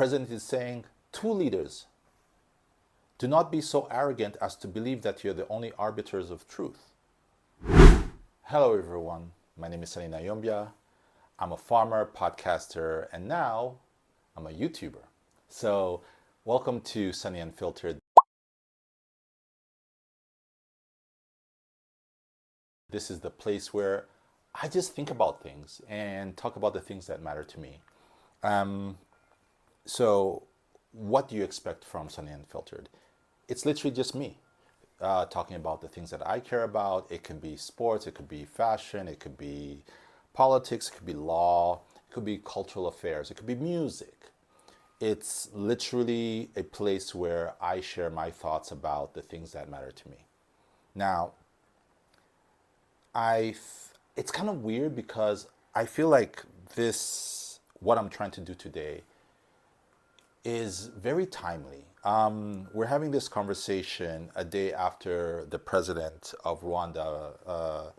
president is saying, two leaders, do not be so arrogant as to believe that you're the only arbiters of truth. Hello, everyone. My name is Sanny Ntayombya. I'm a farmer, podcaster, and now I'm a YouTuber. So welcome to Sanny Unfiltered. This is the place where I just think about things and talk about the things that matter to me. So what do you expect from Sanny Unfiltered? It's literally just me talking about the things that I care about. It could be sports, it could be fashion, it could be politics, it could be law, it could be cultural affairs, it could be music. It's literally a place where I share my thoughts about the things that matter to me. Now, it's kind of weird because I feel like what I'm trying to do today is very timely. We're having this conversation a day after the president of Rwanda,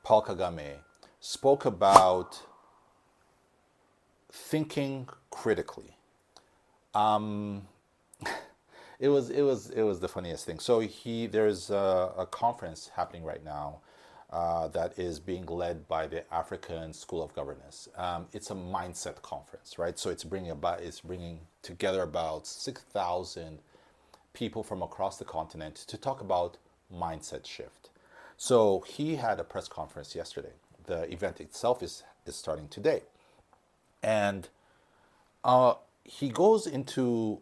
Paul Kagame, spoke about thinking critically. It was the funniest thing. So there's a conference happening right now that is being led by the African School of Governance. It's a mindset conference, right? So it's bringing together about 6,000 people from across the continent to talk about mindset shift. So he had a press conference yesterday. The event itself is starting today, and he goes into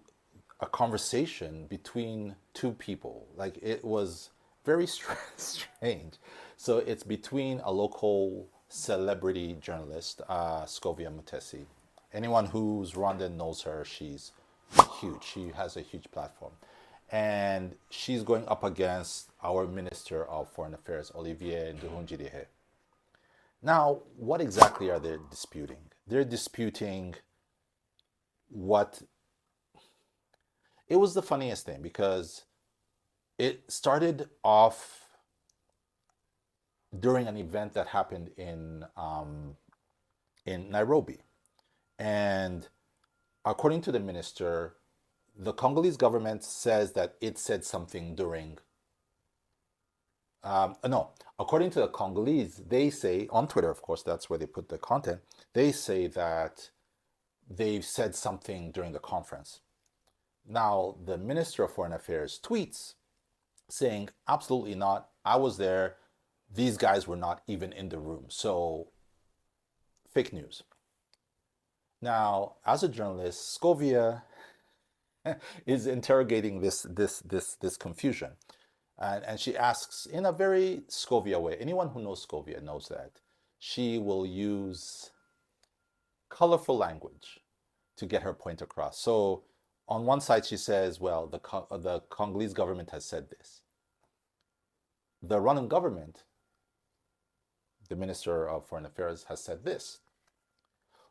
a conversation between two people. Like, it was very strange. So it's between a local celebrity journalist, Scovia. Anyone who's Rwandan knows her. She's huge. She has a huge platform. And she's going up against our Minister of Foreign Affairs, Nduhungirehe. Now, what exactly are they disputing? They're disputing what... It was the funniest thing because it started off during an event that happened in Nairobi. And according to the minister, the Congolese government says that it said something during... no, according to the Congolese, they say, on Twitter, of course, that's where they put the content, they say that they've said something during the conference. Now, the Minister of Foreign Affairs tweets saying, absolutely not, I was there, these guys were not even in the room. So, fake news. Now, as a journalist, Scovia is interrogating this confusion. And she asks in a very Scovia way. Anyone who knows Scovia knows that she will use colorful language to get her point across. So on one side she says, well, the Congolese government has said this. The Rwandan government, the Minister of Foreign Affairs, has said this.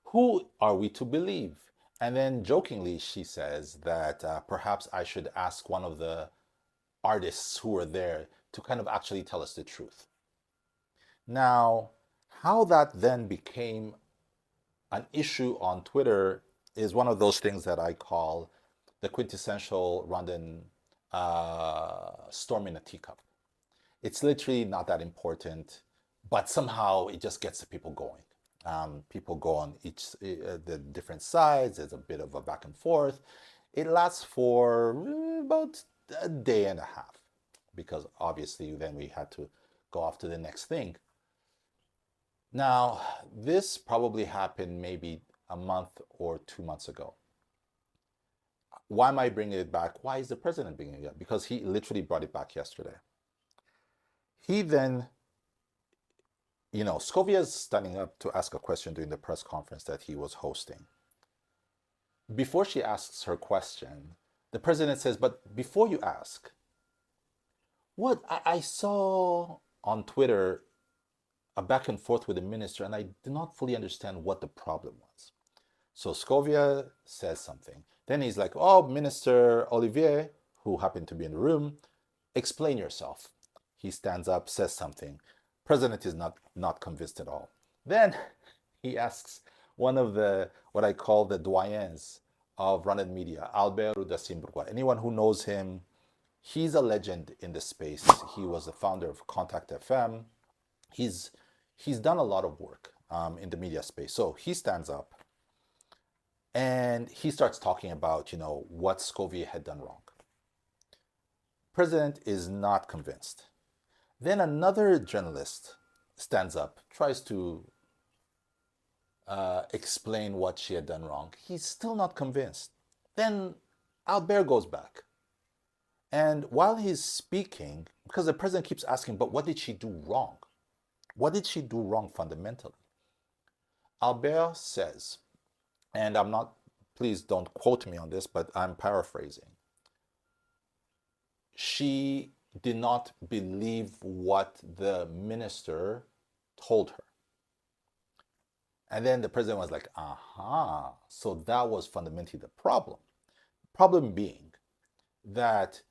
Who are we to believe? And then jokingly she says that perhaps I should ask one of the artists who were there to kind of actually tell us the truth. Now, how that then became an issue on Twitter is one of those things that I call the quintessential Rwandan storm in a teacup. It's literally not that important, but somehow it just gets the people going. People go on the different sides. There's a bit of a back and forth. It lasts for about a day and a half, because obviously then we had to go off to the next thing. Now, this probably happened maybe a month or 2 months ago. Why am I bringing it back? Why is the president bringing it up? Because he literally brought it back yesterday. He then, Scovia is standing up to ask a question during the press conference that he was hosting. Before she asks her question, the president says, but before you ask, what I saw on Twitter a back and forth with the minister, and I did not fully understand what the problem was. So Scovia says something. Then he's like, oh, Minister Olivier, who happened to be in the room, explain yourself. He stands up, says something. President is not convinced at all. Then he asks one of the, what I call the doyens of Rwandan media, Albert Rudatsimburwa. Anyone who knows him, he's a legend in the space. He was the founder of Contact FM. He's done a lot of work in the media space. So he stands up and he starts talking about, what Scovia had done wrong. President is not convinced. Then another journalist stands up, tries to explain what she had done wrong. He's still not convinced. Then Albert goes back. And while he's speaking, because the president keeps asking, but what did she do wrong? What did she do wrong fundamentally? Albert says, and I'm not, please don't quote me on this, but I'm paraphrasing. She did not believe what the minister told her. And then the president was like, aha, so that was fundamentally the problem. Problem being that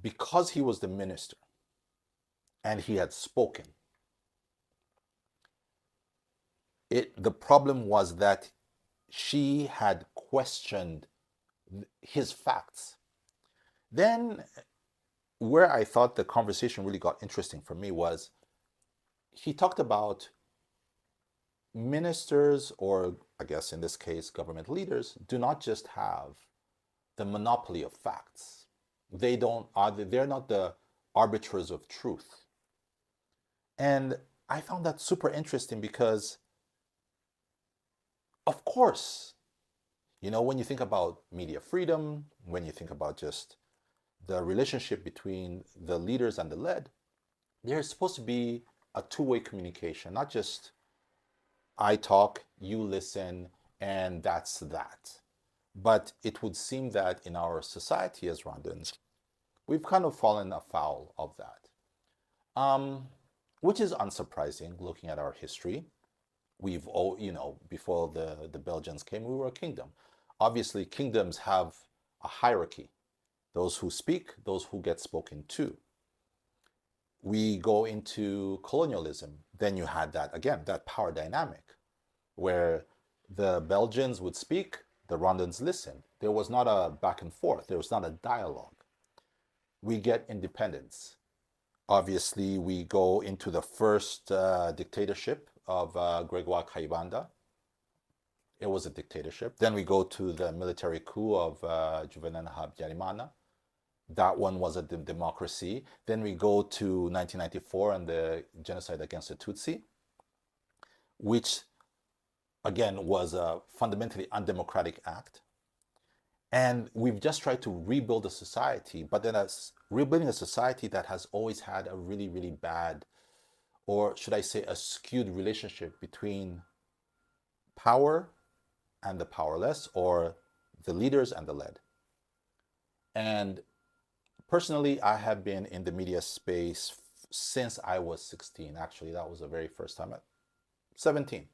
because he was the minister and he had spoken, the problem was that she had questioned his facts. Then where I thought the conversation really got interesting for me was he talked about ministers, or I guess in this case government leaders, do not just have the monopoly of facts. They're not the arbiters of truth. And I found that super interesting because, of course, when you think about media freedom, when you think about just the relationship between the leaders and the led, there's supposed to be a two-way communication, not just I talk, you listen, and that's that. But it would seem that in our society as Rwandans, we've kind of fallen afoul of that, which is unsurprising looking at our history. We've all, before the Belgians came, we were a kingdom. Obviously, kingdoms have a hierarchy. Those who speak, those who get spoken to. We go into colonialism. Then you had that power dynamic where the Belgians would speak, the Rwandans listened. There was not a back and forth. There was not a dialogue. We get independence. Obviously, we go into the first dictatorship of Gregoire Kayibanda. It was a dictatorship. Then we go to the military coup of Juvenal Habyarimana. That one was a democracy. Then we go to 1994 and the genocide against the Tutsi, which again was a fundamentally undemocratic act. And we've just tried to rebuild a society, but then as rebuilding a society that has always had a really, really bad, or should I say a skewed relationship between power and the powerless, or the leaders and the led. And personally, I have been in the media space since I was 16. Actually, that was the very first time at 17,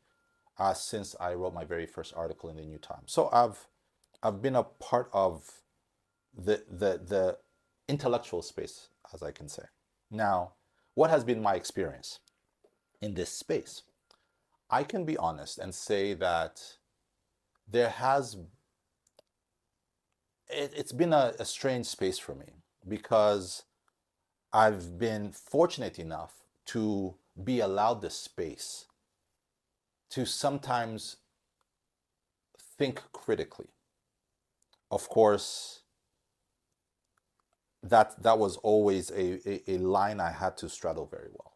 since I wrote my very first article in the New Times. So I've been a part of the intellectual space, as I can say. Now, what has been my experience in this space? I can be honest and say that it's been a strange space for me, because I've been fortunate enough to be allowed the space to sometimes think critically. Of course, that was always a line I had to straddle very well.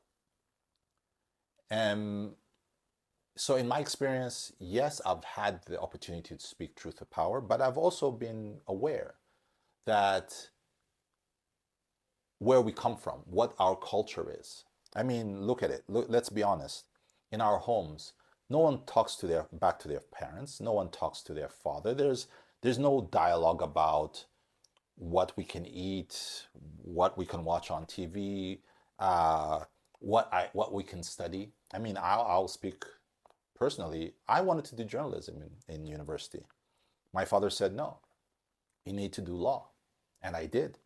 So in my experience, yes, I've had the opportunity to speak truth to power, but I've also been aware that where we come from, what our culture is. I mean, look at it. Let's be honest. In our homes, no one talks back to their parents. No one talks to their father. There's no dialogue about what we can eat, what we can watch on TV, what we can study. I mean, I'll speak personally. I wanted to do journalism in university. My father said, no, you need to do law. And I did,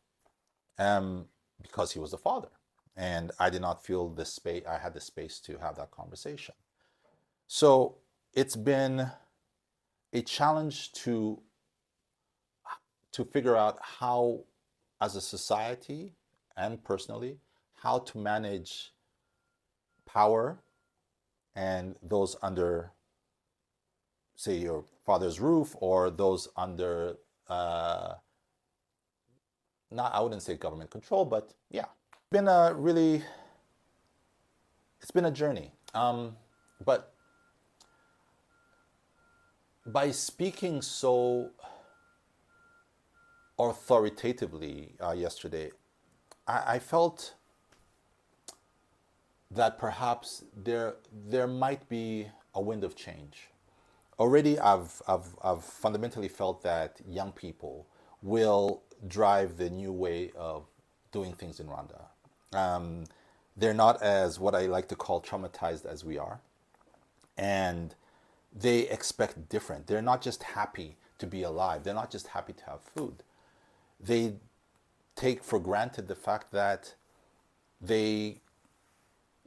because he was the father. And I did not feel the space, I had the space to have that conversation. So it's been a challenge to to figure out how, as a society and personally, how to manage power and those under, say, your father's roof, or those under, not, I wouldn't say government control, but yeah, it's been a journey. But by speaking so authoritatively yesterday, I felt that perhaps there might be a wind of change. Already, I've fundamentally felt that young people will drive the new way of doing things in Rwanda. They're not as, what I like to call, traumatized as we are, and they expect different. They're not just happy to be alive. They're not just happy to have food. They take for granted the fact that they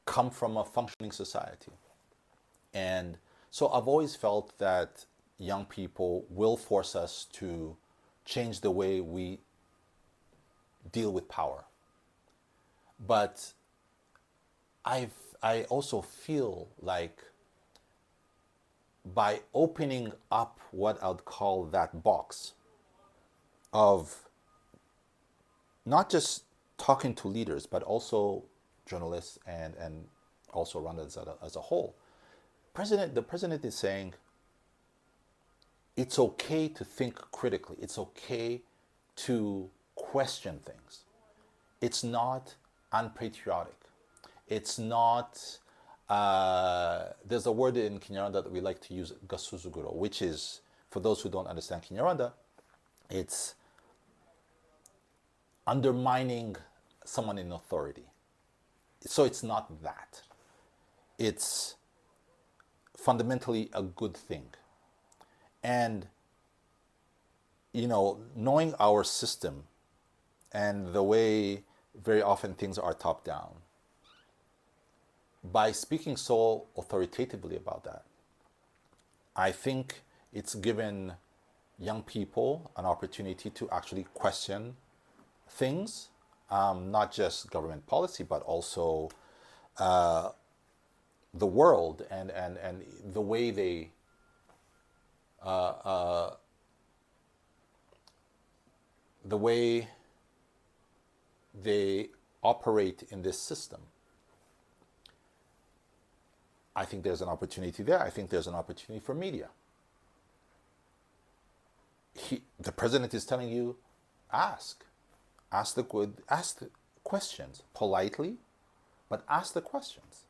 come from a functioning society. And so I've always felt that young people will force us to change the way we deal with power. But I also feel like by opening up what I'd call that box of not just talking to leaders, but also journalists and also Rwandans as a whole, the president is saying it's okay to think critically. It's okay to question things. It's not unpatriotic. It's not, there's a word in Kinyarwanda that we like to use, gasuzuguro, which is, for those who don't understand Kinyarwanda, it's undermining someone in authority. So it's not that. It's fundamentally a good thing. And, knowing our system and the way very often things are top down, by speaking so authoritatively about that, I think it's given young people an opportunity to actually question things, not just government policy, but also the world and the way they operate in this system. I think there's an opportunity there. I think there's an opportunity for media. The president is telling you, ask the questions politely, but ask the questions.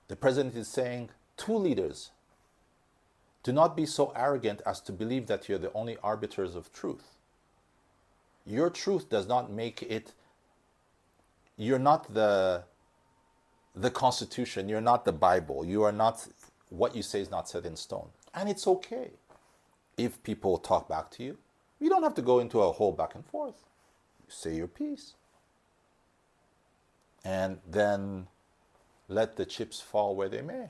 The president is saying to leaders, do not be so arrogant as to believe that you're the only arbiters of truth. Your truth does not make it, you're not the Constitution, you're not the Bible, you are not, what you say is not set in stone. And it's okay if people talk back to you. You don't have to go into a whole back and forth. You say your piece. And then let the chips fall where they may.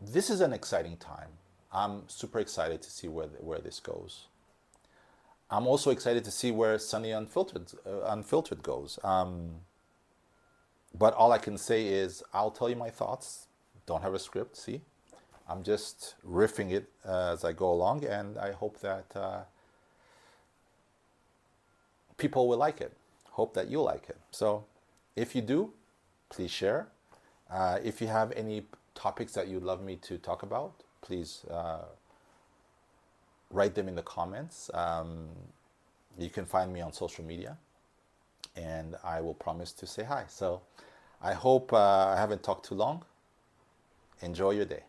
This is an exciting time. I'm super excited to see where this goes. I'm also excited to see where Sanny Unfiltered goes. But all I can say is I'll tell you my thoughts. Don't have a script, see? I'm just riffing it as I go along, and I hope that people will like it. Hope that you like it. So if you do, please share. If you have any topics that you'd love me to talk about, please write them in the comments. You can find me on social media, and I will promise to say hi. So I hope I haven't talked too long. Enjoy your day.